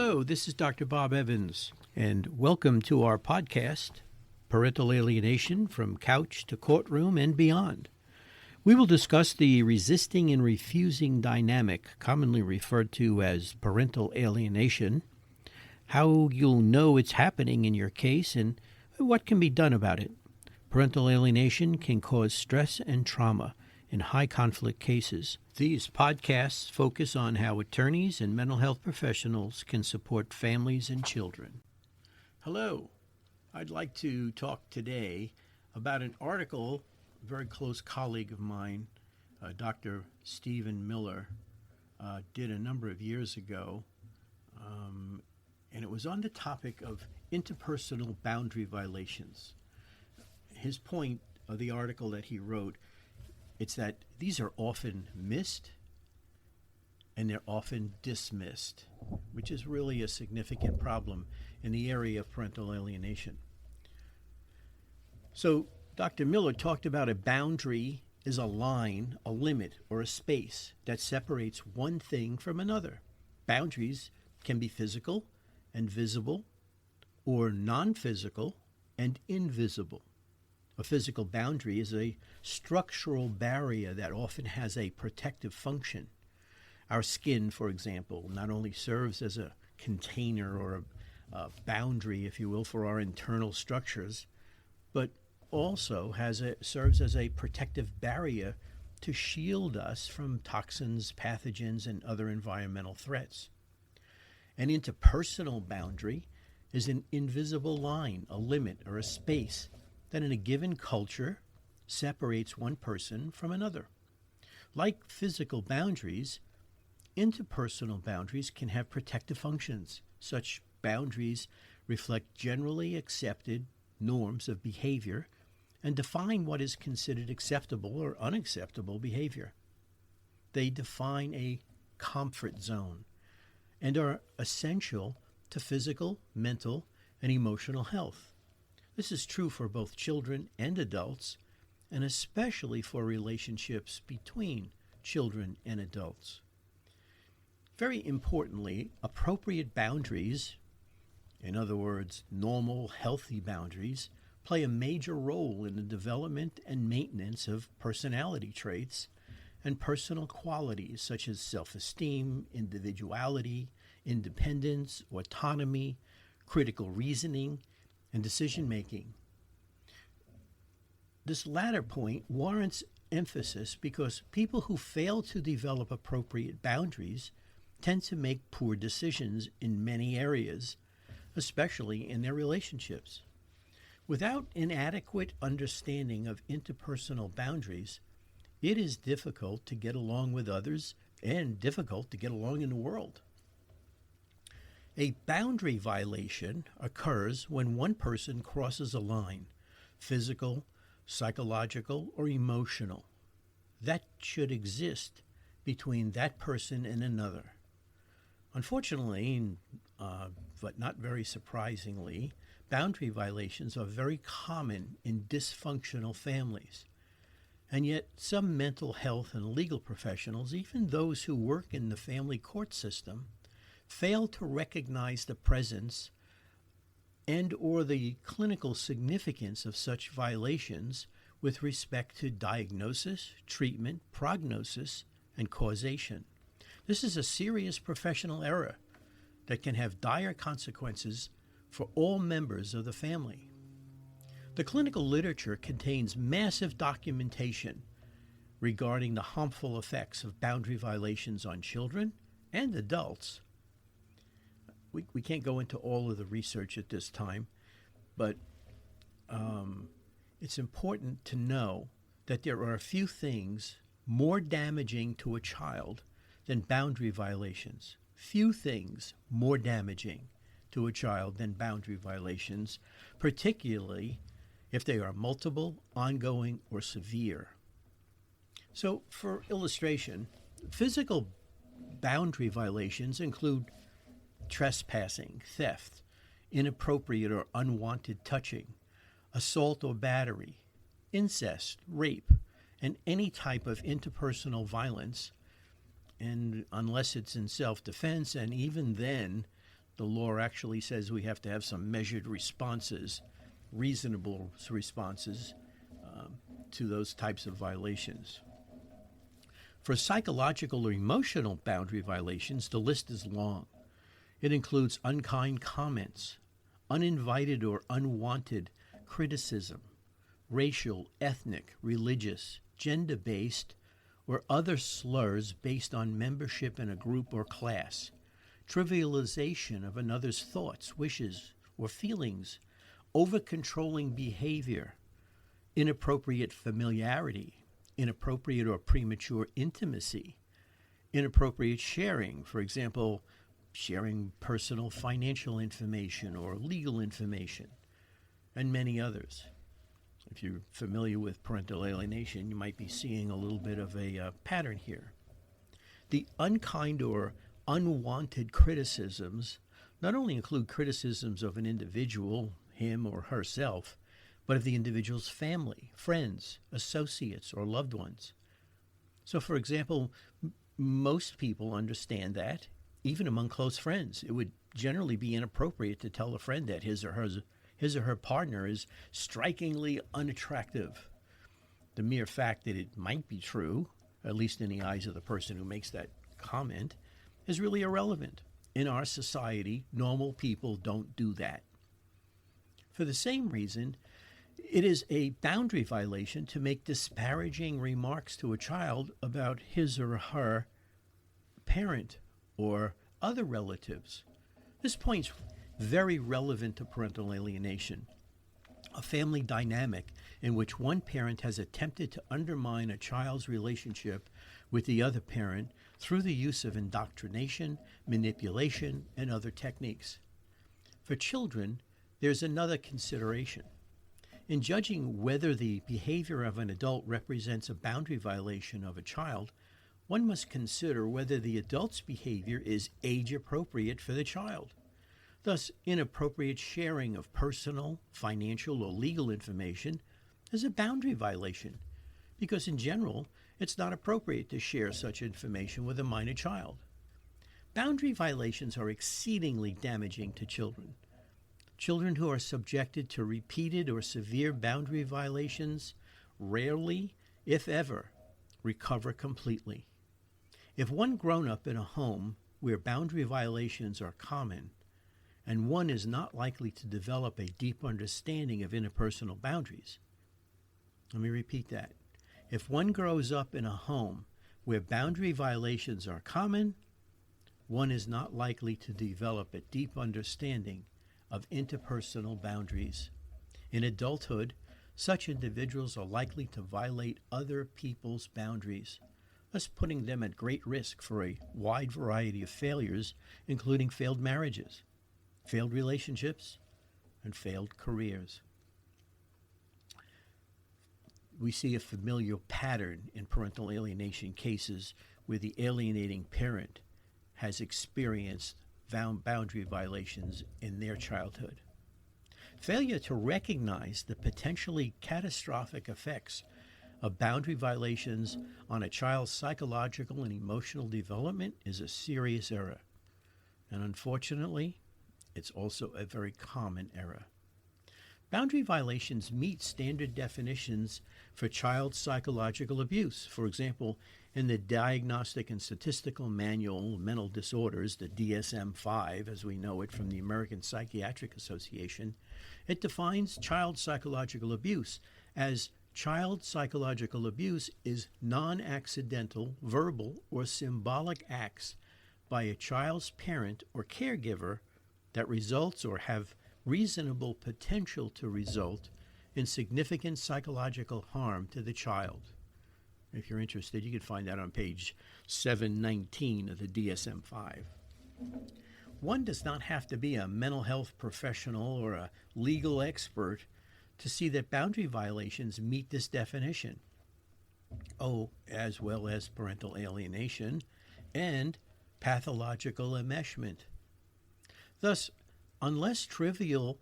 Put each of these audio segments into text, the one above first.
Hello, this is Dr. Bob Evans, and welcome to our podcast, Parental Alienation from Couch to Courtroom and Beyond. We will discuss the resisting and refusing dynamic, commonly referred to as parental alienation, how you'll know it's happening in your case, and what can be done about it. Parental alienation can cause stress and trauma in high-conflict cases. These podcasts focus on how attorneys and mental health professionals can support families and children. Hello. I'd like to talk today about an article a very close colleague of mine, Dr. Stephen Miller, did a number of years ago, and it was on the topic of interpersonal boundary violations. His point of the article that he wrote, it's that these are often missed and they're often dismissed, which is really a significant problem in the area of parental alienation. So Dr. Miller talked about a boundary is a line, a limit, or a space that separates one thing from another. Boundaries can be physical and visible, or non-physical and invisible. A physical boundary is a structural barrier that often has a protective function. Our skin, for example, not only serves as a container or a boundary, if you will, for our internal structures, but also serves as a protective barrier to shield us from toxins, pathogens, and other environmental threats. An interpersonal boundary is an invisible line, a limit, or a space that in a given culture separates one person from another. Like physical boundaries, interpersonal boundaries can have protective functions. Such boundaries reflect generally accepted norms of behavior and define what is considered acceptable or unacceptable behavior. They define a comfort zone and are essential to physical, mental, and emotional health. This is true for both children and adults, and especially for relationships between children and adults. Very importantly, appropriate boundaries, in other words, normal, healthy boundaries, play a major role in the development and maintenance of personality traits and personal qualities such as self-esteem, individuality, independence, autonomy, critical reasoning, and decision-making. This latter point warrants emphasis because people who fail to develop appropriate boundaries tend to make poor decisions in many areas, especially in their relationships. Without an adequate understanding of interpersonal boundaries, it is difficult to get along with others and difficult to get along in the world. A boundary violation occurs when one person crosses a line, physical, psychological, or emotional, that should exist between that person and another. Unfortunately, but not very surprisingly, boundary violations are very common in dysfunctional families. And yet some mental health and legal professionals, even those who work in the family court system, fail to recognize the presence and or the clinical significance of such violations with respect to diagnosis, treatment, prognosis, and causation. This is a serious professional error that can have dire consequences for all members of the family. The clinical literature contains massive documentation regarding the harmful effects of boundary violations on children and adults. We can't go into all of the research at this time, but it's important to know that there are a few things more damaging to a child than boundary violations. Few things more damaging to a child than boundary violations, particularly if they are multiple, ongoing, or severe. So, for illustration, physical boundary violations include trespassing, theft, inappropriate or unwanted touching, assault or battery, incest, rape, and any type of interpersonal violence, and unless it's in self-defense, and even then, The law actually says we have to have some measured responses, reasonable responses to those types of violations. For psychological or emotional boundary violations, the list is long. It includes unkind comments, uninvited or unwanted criticism, racial, ethnic, religious, gender-based, or other slurs based on membership in a group or class, trivialization of another's thoughts, wishes, or feelings, over-controlling behavior, inappropriate familiarity, inappropriate or premature intimacy, inappropriate sharing, for example, sharing personal financial information or legal information, and many others. If you're familiar with parental alienation, you might be seeing a little bit of a pattern here. The unkind or unwanted criticisms not only include criticisms of an individual, him or herself, but of the individual's family, friends, associates, or loved ones. So, for example, most people understand that, even among close friends, it would generally be inappropriate to tell a friend that his or her partner is strikingly unattractive. The mere fact that it might be true, at least in the eyes of the person who makes that comment, is really irrelevant. In our society, normal people don't do that. For the same reason, it is a boundary violation to make disparaging remarks to a child about his or her parent or other relatives. This point's very relevant to parental alienation, a family dynamic in which one parent has attempted to undermine a child's relationship with the other parent through the use of indoctrination, manipulation, and other techniques. For children, there's another consideration. In judging whether the behavior of an adult represents a boundary violation of a child, one must consider whether the adult's behavior is age appropriate for the child. Thus, inappropriate sharing of personal, financial, or legal information is a boundary violation, because in general, it's not appropriate to share such information with a minor child. Boundary violations are exceedingly damaging to children. Children who are subjected to repeated or severe boundary violations rarely, if ever, recover completely. If one grown-up in a home where boundary violations are common, and one is not likely to develop a deep understanding of interpersonal boundaries. Let me repeat that. If one grows up in a home where boundary violations are common, one is not likely to develop a deep understanding of interpersonal boundaries. In adulthood, such individuals are likely to violate other people's boundaries, thus putting them at great risk for a wide variety of failures, including failed marriages, failed relationships, and failed careers. We see a familiar pattern in parental alienation cases where the alienating parent has experienced boundary violations in their childhood. Failure to recognize the potentially catastrophic effects of boundary violations on a child's psychological and emotional development is a serious error. And unfortunately, it's also a very common error. Boundary violations meet standard definitions for child psychological abuse. For example, in the Diagnostic and Statistical Manual of Mental Disorders, the DSM-5, as we know it from the American Psychiatric Association, it defines child psychological abuse as child psychological abuse is non-accidental, verbal, or symbolic acts by a child's parent or caregiver that results or have reasonable potential to result in significant psychological harm to the child. If you're interested, you can find that on page 719 of the DSM-5. One does not have to be a mental health professional or a legal expert to see that boundary violations meet this definition. As well as parental alienation and pathological enmeshment. Thus, unless trivial,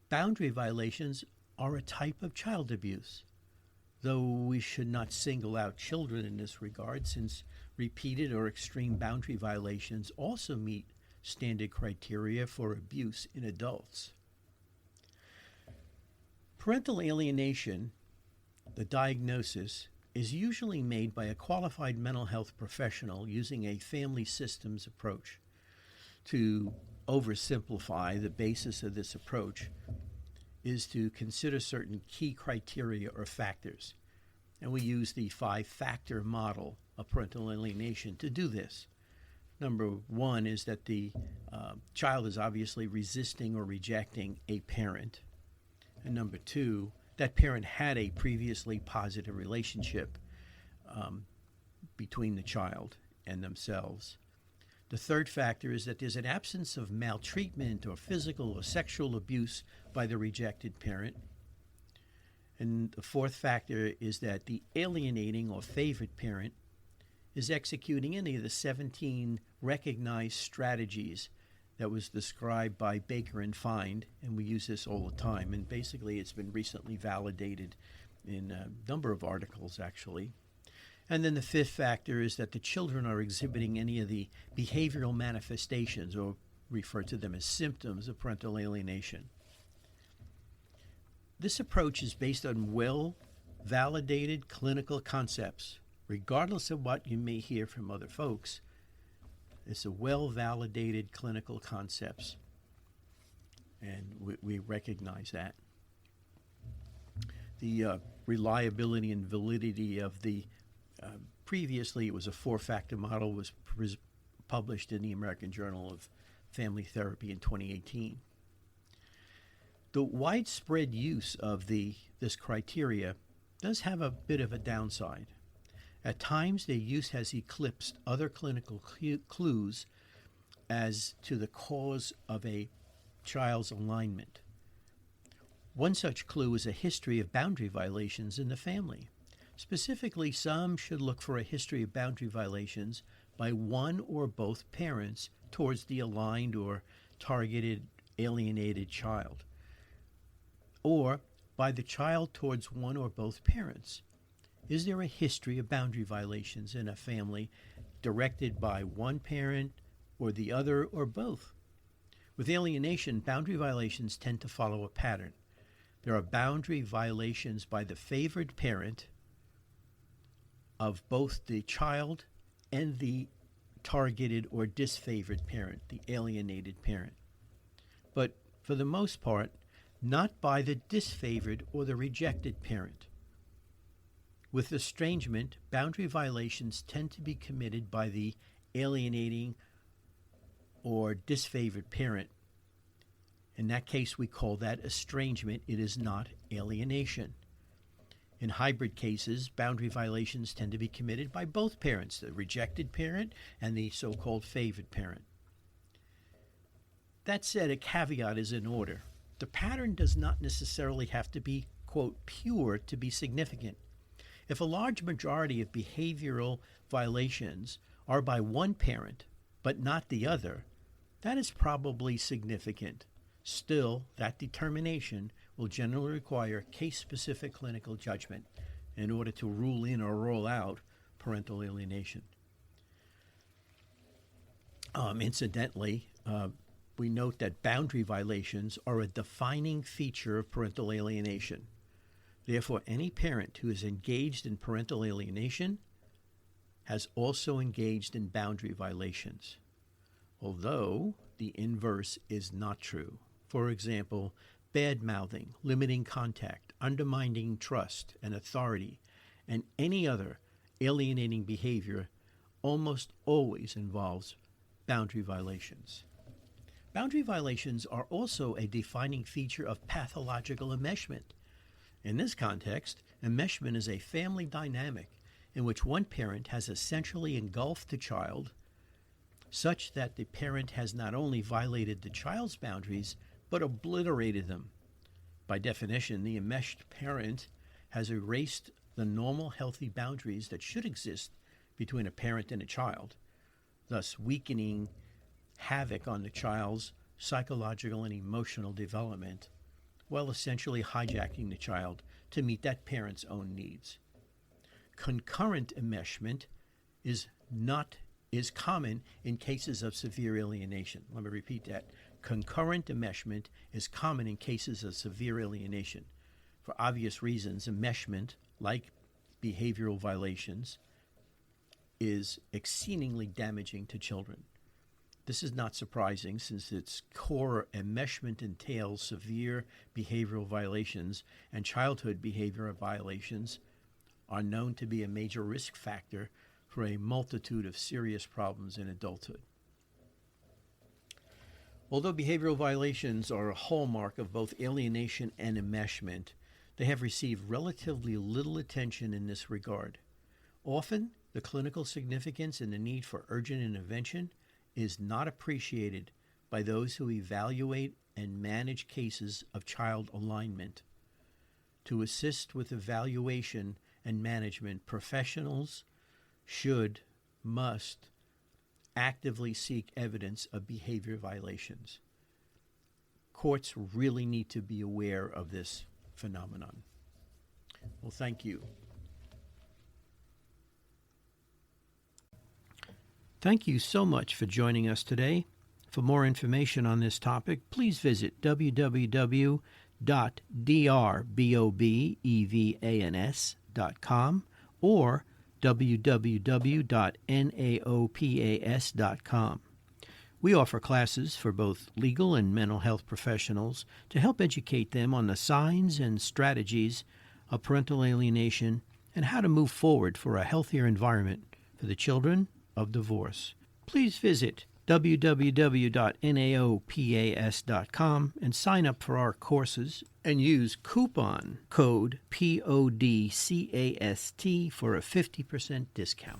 boundary violations are a type of child abuse, though we should not single out children in this regard, since repeated or extreme boundary violations also meet standard criteria for abuse in adults. Parental alienation, the diagnosis, is usually made by a qualified mental health professional using a family systems approach. To oversimplify, the basis of this approach is to consider certain key criteria or factors. And we use the 5-factor model of parental alienation to do this. Number one is that the child is obviously resisting or rejecting a parent. And number two, that parent had a previously positive relationship between the child and themselves. The third factor is that there's an absence of maltreatment or physical or sexual abuse by the rejected parent. And the fourth factor is that the alienating or favored parent is executing any of the 17 recognized strategies that was described by Baker and Find, and we use this all the time. And basically, it's been recently validated in a number of articles, actually. And then the fifth factor is that the children are exhibiting any of the behavioral manifestations, or refer to them as symptoms, of parental alienation. This approach is based on well-validated clinical concepts. Regardless of what you may hear from other folks, it's a well-validated clinical concepts, and we recognize that. The reliability and validity of the previously it was a 4-factor model, was published in the American Journal of Family Therapy in 2018. The widespread use of this criteria does have a bit of a downside. At times, their use has eclipsed other clinical clues as to the cause of a child's alignment. One such clue is a history of boundary violations in the family. Specifically, some should look for a history of boundary violations by one or both parents towards the aligned or targeted alienated child, or by the child towards one or both parents. Is there a history of boundary violations in a family directed by one parent or the other or both? With alienation, boundary violations tend to follow a pattern. There are boundary violations by the favored parent of both the child and the targeted or disfavored parent, the alienated parent. But for the most part, not by the disfavored or the rejected parent. With estrangement, boundary violations tend to be committed by the alienating or disfavored parent. In that case, we call that estrangement. It is not alienation. In hybrid cases, boundary violations tend to be committed by both parents, the rejected parent and the so-called favored parent. That said, a caveat is in order. The pattern does not necessarily have to be, quote, pure to be significant. If a large majority of behavioral violations are by one parent but not the other, that is probably significant. Still, that determination will generally require case-specific clinical judgment in order to rule in or rule out parental alienation. Incidentally, we note that boundary violations are a defining feature of parental alienation. Therefore, any parent who is engaged in parental alienation has also engaged in boundary violations, although the inverse is not true. For example, bad-mouthing, limiting contact, undermining trust and authority, and any other alienating behavior almost always involves boundary violations. Boundary violations are also a defining feature of pathological enmeshment. In this context, enmeshment is a family dynamic in which one parent has essentially engulfed the child, such that the parent has not only violated the child's boundaries, but obliterated them. By definition, the enmeshed parent has erased the normal, healthy boundaries that should exist between a parent and a child, thus weakening havoc on the child's psychological and emotional development, while essentially hijacking the child to meet that parent's own needs. Concurrent enmeshment is not is common in cases of severe alienation. Let me repeat that. Concurrent enmeshment is common in cases of severe alienation. For obvious reasons, enmeshment, like behavioral violations, is exceedingly damaging to children. This is not surprising since its core enmeshment entails severe behavioral violations, and childhood behavioral violations are known to be a major risk factor for a multitude of serious problems in adulthood. Although behavioral violations are a hallmark of both alienation and enmeshment, they have received relatively little attention in this regard. Often, the clinical significance and the need for urgent intervention is not appreciated by those who evaluate and manage cases of child alignment. To assist with evaluation and management, professionals must actively seek evidence of behavior violations. Courts really need to be aware of this phenomenon. Well, thank you. Thank you so much for joining us today. For more information on this topic, please visit www.drbobevans.com or www.naopas.com. We offer classes for both legal and mental health professionals to help educate them on the signs and strategies of parental alienation and how to move forward for a healthier environment for the children of divorce. Please visit www.naopas.com and sign up for our courses and use coupon code PODCAST for a 50% discount.